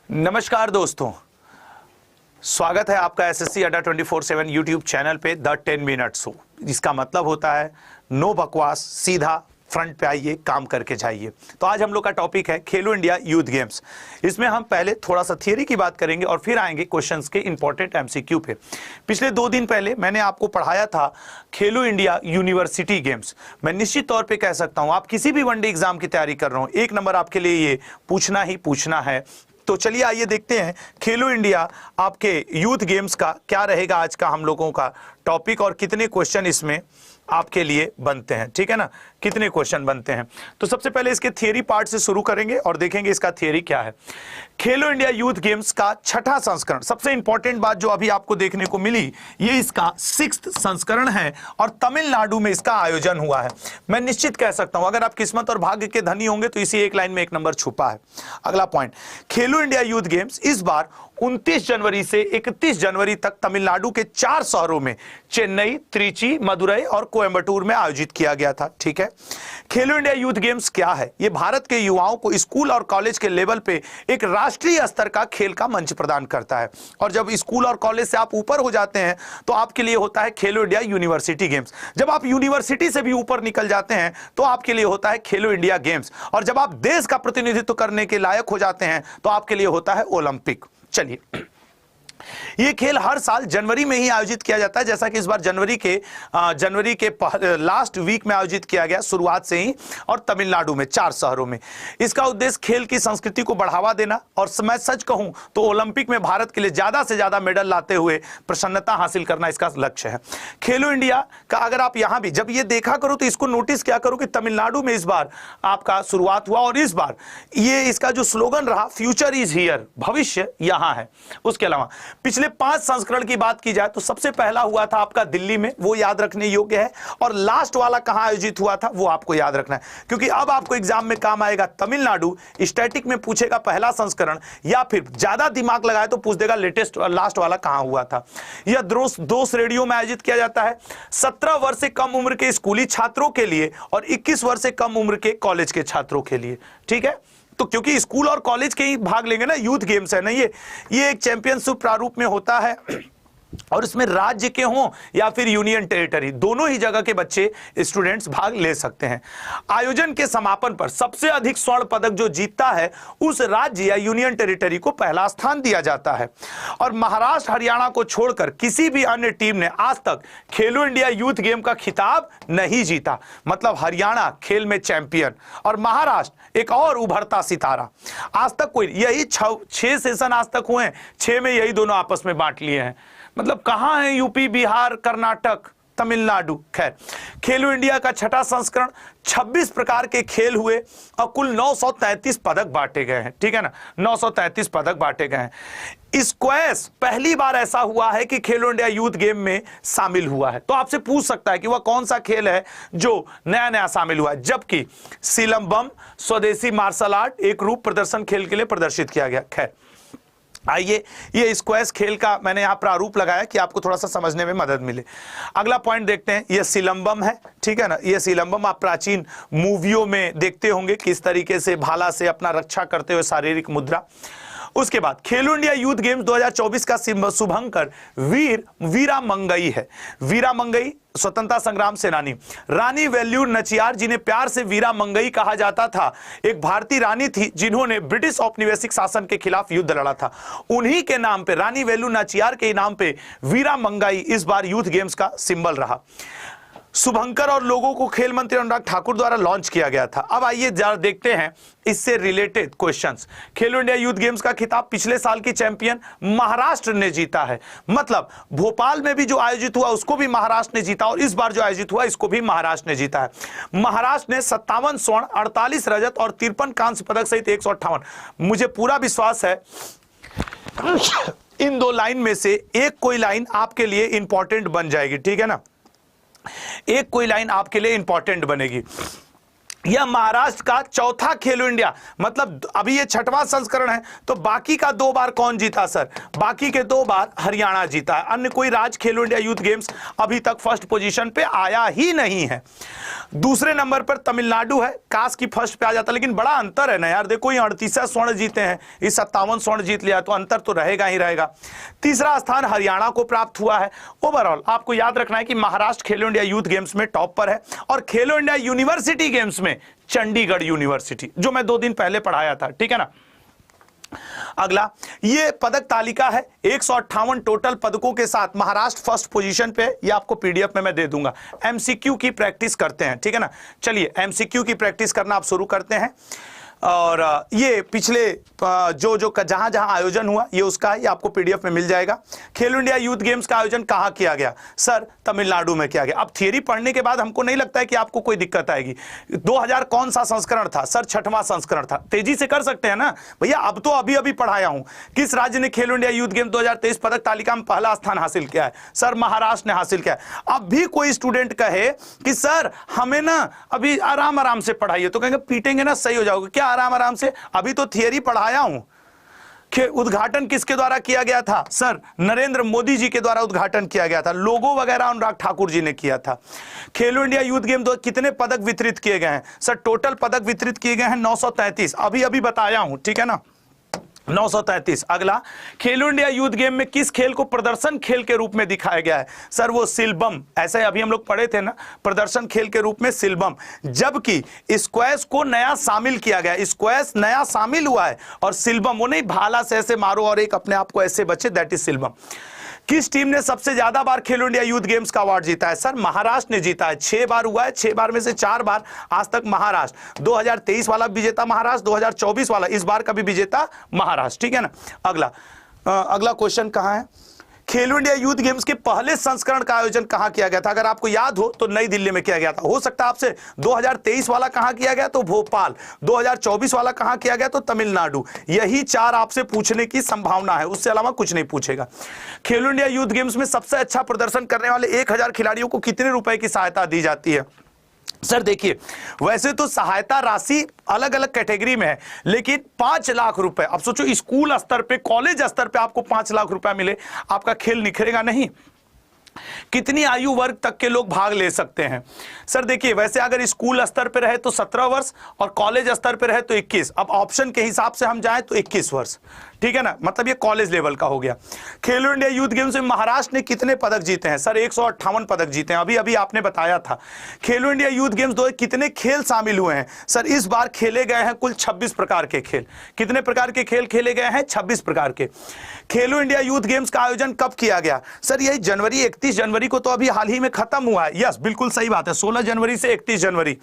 नमस्कार दोस्तों, स्वागत है आपका एसएससी अड्डा 24/7 यूट्यूब चैनल पे द 10 मिनट्स शो। जिसका मतलब होता है नो बकवास, सीधा फ्रंट पे आइए, काम करके जाइए। तो आज हम लोग का टॉपिक है खेलो इंडिया यूथ गेम्स। इसमें हम पहले थोड़ा सा थियरी की बात करेंगे और फिर आएंगे क्वेश्चंस के इंपॉर्टेंट एमसीक्यू पे। पिछले 2 दिन पहले मैंने आपको पढ़ाया था खेलो इंडिया यूनिवर्सिटी गेम्स। मैं निश्चित तौर पे कह सकता हूं, आप किसी भी वनडे एग्जाम की तैयारी कर रहे हो, 1 नंबर आपके लिए ये पूछना ही पूछना है। तो चलिए आइए देखते हैं खेलो इंडिया आपके यूथ गेम्स का क्या रहेगा आज का हम लोगों का टॉपिक और कितने क्वेश्चन इसमें आपके लिए बनते हैं। ठीक है ना, कितने क्वेश्चन बनते हैं। तो सबसे पहले इसके थियरी पार्ट से शुरू करेंगे और देखेंगे इसका थियरी क्या है। खेलो इंडिया यूथ गेम्स का 6ठा संस्करण, सबसे इंपॉर्टेंट बात जो अभी आपको देखने को मिली, ये इसका 6th संस्करण है और तमिलनाडु में इसका आयोजन हुआ है। मैं निश्चित कह सकता हूं, अगर आप किस्मत और भाग्य के धनी होंगे तो इसी एक लाइन में 1 नंबर छुपा है। अगला पॉइंट, खेलो इंडिया यूथ गेम्स इस बार 29 जनवरी से 31 जनवरी तक तमिलनाडु के 4 शहरों में चेन्नई, त्रिची, मदुरई और कोयम्बटूर में आयोजित किया गया था। ठीक है, खेलो इंडिया यूथ गेम्स क्या है? ये भारत के युवाओं को स्कूल और कॉलेज के लेवल पे एक राष्ट्रीय स्तर का खेल का मंच प्रदान करता है। और जब स्कूल और कॉलेज से आप ऊपर हो जाते हैं तो आपके लिए होता है खेलो इंडिया यूनिवर्सिटी गेम्स। जब आप यूनिवर्सिटी से भी ऊपर निकल जाते हैं तो आपके लिए होता है खेलो इंडिया गेम्स। और जब आप देश का प्रतिनिधित्व करने के लायक हो जाते हैं तो आपके लिए होता है ओलंपिक। चलिए, ये खेल हर साल जनवरी में ही आयोजित किया जाता है, जैसा कि इस बार जनवरी के लास्ट वीक में आयोजित किया गया, शुरुआत से ही, और तमिलनाडु में 4 शहरों में। इसका उद्देश्य खेल की संस्कृति को बढ़ावा देना और मैं सच कहूं तो ओलंपिक में भारत के लिए ज्यादा से ज्यादा मेडल लाते हुए प्रसन्नता हासिल करना इसका लक्ष्य है। खेलो इंडिया का अगर आप यहां भी जब ये देखा करो तो इसको नोटिस क्या करो कि तमिलनाडु में इस बार आपका शुरुआत हुआ और इस बार ये इसका जो स्लोगन रहा, फ्यूचर इज हियर, भविष्य यहां है। उसके अलावा पिछले 5 संस्करण की बात की जाए तो सबसे पहला हुआ था आपका दिल्ली में, वो याद रखने योग्य है, और लास्ट वाला कहां आयोजित हुआ था वो आपको याद रखना है, क्योंकि अब आपको एग्जाम में काम आएगा। तमिलनाडु स्टैटिक में पूछेगा पहला संस्करण, या फिर ज्यादा दिमाग लगाए तो पूछ देगा लेटेस्ट लास्ट वाला कहां हुआ था। यह 2 श्रेणियों में आयोजित किया जाता है, 17 वर्ष से कम उम्र के स्कूली छात्रों के लिए और 21 वर्ष से कम उम्र के कॉलेज के छात्रों के लिए। ठीक है, तो क्योंकि स्कूल और कॉलेज के ही भाग लेंगे ना, यूथ गेम्स है ना, ये एक चैंपियनशिप प्रारूप में होता है और इसमें राज्य के हों या फिर यूनियन टेरिटरी, दोनों ही जगह के बच्चे स्टूडेंट्स भाग ले सकते हैं। आयोजन के समापन पर सबसे अधिक स्वर्ण पदक जो जीतता है उस राज्य या यूनियन टेरिटरी को पहला स्थान दिया जाता है। और महाराष्ट्र, हरियाणा को छोड़कर किसी भी अन्य टीम ने आज तक खेलो इंडिया यूथ गेम का खिताब नहीं जीता। मतलब हरियाणा खेल में चैंपियन और महाराष्ट्र एक और उभरता सितारा। आज तक कोई, यही 6 सेशन आज तक हुए हैं, 6 में यही दोनों आपस में बांट लिए हैं। मतलब कहां है यूपी, बिहार, कर्नाटक, तमिलनाडु। खैर, खेलो इंडिया का 6ठा संस्करण, 26 प्रकार के खेल हुए और कुल 933 पदक बांटे गए हैं। ठीक है ना, 933 पदक बांटे गए हैं। स्क्वैश पहली बार ऐसा हुआ है कि खेलो इंडिया यूथ गेम में शामिल हुआ है। तो आपसे पूछ सकता है कि वह कौन सा खेल है जो नया नया शामिल हुआ है, जबकि सिलंबम स्वदेशी मार्शल आर्ट एक रूप प्रदर्शन खेल के लिए प्रदर्शित किया गया। खैर, आइए, ये स्क्वैश खेल का मैंने यहां प्रारूप लगाया कि आपको थोड़ा सा समझने में मदद मिले। अगला पॉइंट देखते हैं, ये सिलंबम है। ठीक है ना, ये सिलंबम आप प्राचीन मूवियों में देखते होंगे किस तरीके से भाला से अपना रक्षा करते हुए शारीरिक मुद्रा। उसके बाद खेलो इंडिया यूथ गेम्स 2024 का शुभंकर वीरा मंगई है। वीरा मंगई स्वतंत्रता संग्राम सेनानी रानी वेल्लूर नचियार, जिन्हें प्यार से वीरा मंगई कहा जाता था, एक भारतीय रानी थी जिन्होंने ब्रिटिश औपनिवेशिक शासन के खिलाफ युद्ध लड़ा था। उन्हीं के नाम पे, रानी वेल्लूर नचियार के नाम पे वीरा मंगई इस बार यूथ गेम्स का सिंबल रहा। शुभंकर और लोगों को खेल मंत्री अनुराग ठाकुर द्वारा लॉन्च किया गया था। अब आइए जरा देखते हैं इससे रिलेटेड क्वेश्चंस। खेलो इंडिया यूथ गेम्स का खिताब पिछले साल की चैंपियन महाराष्ट्र ने जीता है। मतलब भोपाल में भी जो आयोजित हुआ उसको भी महाराष्ट्र ने जीता और इस बार जो आयोजित हुआ इसको भी महाराष्ट्र ने जीता है। महाराष्ट्र ने 57 स्वर्ण, 48 रजत और 53 कांस्य पदक सहित 158। मुझे पूरा विश्वास है इन 2 लाइन में से एक कोई लाइन आपके लिए इंपॉर्टेंट बन जाएगी। ठीक है ना, एक कोई लाइन आपके लिए इंपॉर्टेंट बनेगी। यह महाराष्ट्र का चौथा खेलो इंडिया, मतलब अभी ये छठवां संस्करण है, तो बाकी का 2 बार कौन जीता सर? बाकी के 2 बार हरियाणा जीता है। अन्य कोई राज्य खेलो इंडिया यूथ गेम्स अभी तक फर्स्ट पोजीशन पे आया ही नहीं है। दूसरे नंबर पर तमिलनाडु है, काश की फर्स्ट पे आ जाता, लेकिन बड़ा अंतर है ना यार। देखो ये 38 स्वर्ण जीते हैं, इस 57 स्वर्ण जीत लिया, तो अंतर तो रहेगा ही रहेगा। तीसरा स्थान हरियाणा को प्राप्त हुआ है। ओवरऑल आपको याद रखना है कि महाराष्ट्र खेलो इंडिया यूथ गेम्स में टॉप पर है, और खेलो इंडिया यूनिवर्सिटी गेम्स में चंडीगढ़ यूनिवर्सिटी, जो मैं 2 दिन पहले पढ़ाया था, ठीक है ना। अगला ये पदक तालिका है, 158 टोटल पदकों के साथ महाराष्ट्र फर्स्ट पोजीशन पे। ये आपको पीडीएफ में मैं दे दूंगा। एमसीक्यू की प्रैक्टिस करते हैं, ठीक है ना। चलिए एमसीक्यू की प्रैक्टिस करना आप शुरू करते हैं। और ये पिछले जो जहां जहां आयोजन हुआ ये उसका है, ये आपको पीडीएफ में मिल जाएगा। खेलो इंडिया यूथ गेम्स का आयोजन कहां किया गया? सर तमिलनाडु में किया गया। अब थियरी पढ़ने के बाद हमको नहीं लगता है कि आपको कोई दिक्कत आएगी। 2000 कौन सा संस्करण था? सर छठवां संस्करण था। तेजी से कर सकते हैं ना भैया, अब तो अभी अभी पढ़ाया हूं। किस राज्य ने खेलो इंडिया यूथ गेम 2023 पदक तालिका में पहला स्थान हासिल किया है? सर महाराष्ट्र ने हासिल किया है। अब भी कोई स्टूडेंट कहे कि सर हमें ना अभी आराम आराम से पढ़ाइए, तो कहेंगे पीटेंगे ना, सही हो जाओगे क्या आराम आराम से? अभी तो थियरी पढ़ाया हूं। उद्घाटन किसके द्वारा किया गया था? सर नरेंद्र मोदी जी के द्वारा उद्घाटन किया गया था। लोगो वगैरह अनुराग ठाकुर जी ने किया था। खेलो इंडिया यूथ गेम कितने पदक वितरित किए गए हैं? सर टोटल पदक वितरित किए गए हैं 933, अभी अभी बताया हूं, ठीक है ना, 933। अगला खेलो इंडिया यूथ गेम में किस खेल को प्रदर्शन खेल के रूप में दिखाया गया है? सर वो सिलबम, ऐसे अभी हम लोग पढ़े थे ना, प्रदर्शन खेल के रूप में सिलबम। जबकि स्क्वैश को नया शामिल किया गया, स्क्वैश नया शामिल हुआ है, और सिलबम वो नहीं भाला से ऐसे मारो और एक अपने आप को ऐसे बचे, दैट इज सिलबम। किस टीम ने सबसे ज्यादा बार खेलो इंडिया यूथ गेम्स का अवार्ड जीता है? सर महाराष्ट्र ने जीता है, 6 बार हुआ है, 6 बार में से 4 बार आज तक महाराष्ट्र। 2023 वाला विजेता महाराष्ट्र, 2024 वाला, इस बार का भी विजेता महाराष्ट्र, ठीक है ना। अगला क्वेश्चन कहां है? खेलो इंडिया यूथ गेम्स के पहले संस्करण का आयोजन कहां किया गया था? अगर आपको याद हो तो नई दिल्ली में किया गया था। हो सकता है आपसे 2023 वाला कहां किया गया तो भोपाल, 2024 वाला कहां किया गया तो तमिलनाडु। यही 4 आपसे पूछने की संभावना है, उससे अलावा कुछ नहीं पूछेगा। खेलो इंडिया यूथ गेम्स में सबसे अच्छा प्रदर्शन करने वाले 1000 खिलाड़ियों को कितने रुपए की सहायता दी जाती है? सर देखिए, वैसे तो सहायता राशि अलग अलग कैटेगरी में है, लेकिन 5 लाख रुपए। अब सोचो स्कूल स्तर पे, कॉलेज स्तर पे आपको 5 लाख रुपए मिले, आपका खेल निखरेगा नहीं? कितनी आयु वर्ग तक के लोग भाग ले सकते हैं? सर देखिए, वैसे अगर स्कूल स्तर पे रहे तो 17 वर्ष और कॉलेज स्तर पे रहे तो 21। अब ऑप्शन के हिसाब से हम जाएं तो 21 वर्ष, ठीक है ना, मतलब ये कॉलेज लेवल का हो गया। खेलो इंडिया यूथ गेम्स में महाराष्ट्र ने कितने पदक जीते हैं? सर 158 पदक जीते हैं, अभी अभी आपने बताया था। खेलो इंडिया यूथ गेम्स 2 कितने खेल शामिल हुए हैं? सर इस बार खेले गए हैं कुल 26 प्रकार के खेल। कितने प्रकार के खेल खेले गए हैं? 26 प्रकार के। खेलो इंडिया यूथ गेम्स का आयोजन कब किया गया? सर यही जनवरी, 31 जनवरी को तो अभी हाल ही में खत्म हुआ है। यस बिल्कुल सही बात है, 16 जनवरी से 31 जनवरी।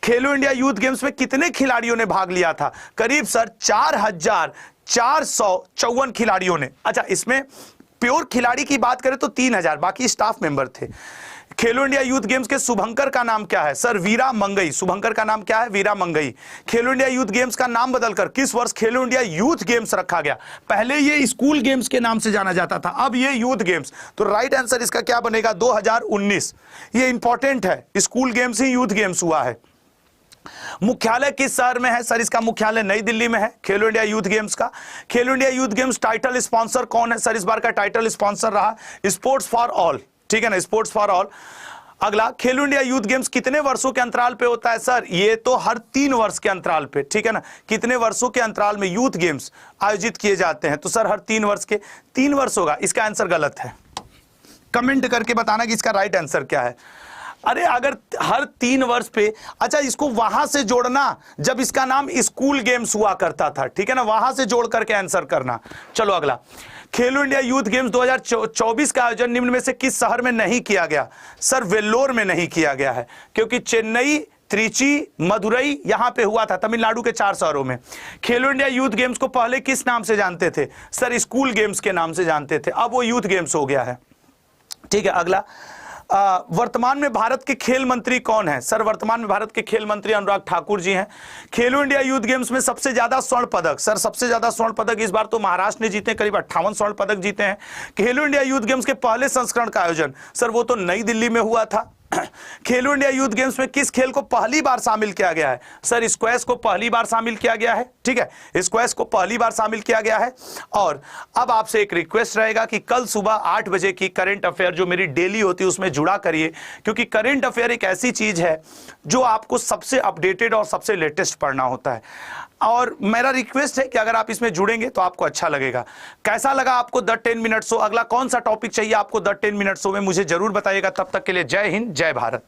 खेलो इंडिया यूथ गेम्स में कितने खिलाड़ियों ने भाग लिया था? करीब सर 4454 खिलाड़ियों ने। अच्छा, इसमें प्योर खिलाड़ी की बात करें तो 3000, बाकी स्टाफ मेंबर थे। खेलो इंडिया यूथ गेम्स के शुभंकर का नाम क्या है? सर वीरा मंगई। शुभंकर का नाम क्या है? वीरा मंगई। खेलो इंडिया यूथ गेम्स का नाम बदलकर किस वर्ष खेलो इंडिया यूथ गेम्स रखा गया? पहले ये स्कूल गेम्स के नाम से जाना जाता था, अब ये यूथ गेम्स। तो राइट आंसर इसका क्या बनेगा? 2019। ये इंपॉर्टेंट है, स्कूल गेम्स ही यूथ गेम्स हुआ है। मुख्यालय किस शहर में है? सर इसका मुख्यालय नई दिल्ली में है, खेलो इंडिया यूथ गेम्स का। खेलो India youth games title sponsor कौन है? सर इस बार का टाइटल स्पॉन्सर रहा स्पोर्ट्स फॉर ऑल, ठीक है ना, स्पोर्ट्स फॉर ऑल। अगला, खेलो इंडिया यूथ गेम्स कितने वर्षों के अंतराल पे होता है? सर ये तो हर 3 वर्ष के अंतराल पे, ठीक है ना। कितने वर्षों के अंतराल में यूथ गेम्स आयोजित किए जाते हैं? तो सर हर 3 वर्ष के। 3 वर्ष होगा, इसका आंसर गलत है। कमेंट करके बताना कि इसका राइट आंसर क्या है। अरे अगर हर 3 वर्ष पे, अच्छा इसको वहां से जोड़ना जब इसका नाम स्कूल गेम्स हुआ करता था, ठीक है ना, वहां से जोड़ करके आंसर करना। चलो अगला, खेलो इंडिया यूथ गेम्स 2024 का आयोजन निम्न में से किस शहर में नहीं किया गया? सर वेल्लोर में नहीं किया गया है, क्योंकि चेन्नई, त्रिची, मदुरई यहां पे हुआ था, तमिलनाडु के 4 शहरों में। खेलो इंडिया यूथ गेम्स को पहले किस नाम से जानते थे? सर स्कूल गेम्स के नाम से जानते थे, अब वो यूथ गेम्स हो गया है, ठीक है। अगला, वर्तमान में भारत के खेल मंत्री कौन है? सर वर्तमान में भारत के खेल मंत्री अनुराग ठाकुर जी हैं। खेलो इंडिया यूथ गेम्स में सबसे ज्यादा स्वर्ण पदक, सर सबसे ज्यादा स्वर्ण पदक इस बार तो महाराष्ट्र ने जीते, करीब 58 स्वर्ण पदक जीते हैं। खेलो इंडिया यूथ गेम्स के पहले संस्करण का आयोजन, सर वो तो नई दिल्ली में हुआ था, खेलो इंडिया यूथ गेम्स में किस खेल को पहली बार शामिल किया गया है? सर स्क्वैश को पहली बार शामिल किया गया है। ठीक है, स्क्वैश को पहली बार शामिल किया गया है। और अब आपसे एक रिक्वेस्ट रहेगा कि कल सुबह 8 बजे की करंट अफेयर जो मेरी डेली होती है उसमें जुड़ा करिए, क्योंकि करंट अफेयर एक ऐसी चीज है जो आपको सबसे अपडेटेड और सबसे लेटेस्ट पढ़ना होता है। और मेरा रिक्वेस्ट है कि अगर आप इसमें जुड़ेंगे तो आपको अच्छा लगेगा। कैसा लगा आपको द 10 मिनट शो? अगला कौन सा टॉपिक चाहिए आपको द 10 मिनट शो में, मुझे जरूर बताइएगा। तब तक के लिए जय हिंद, जय भारत।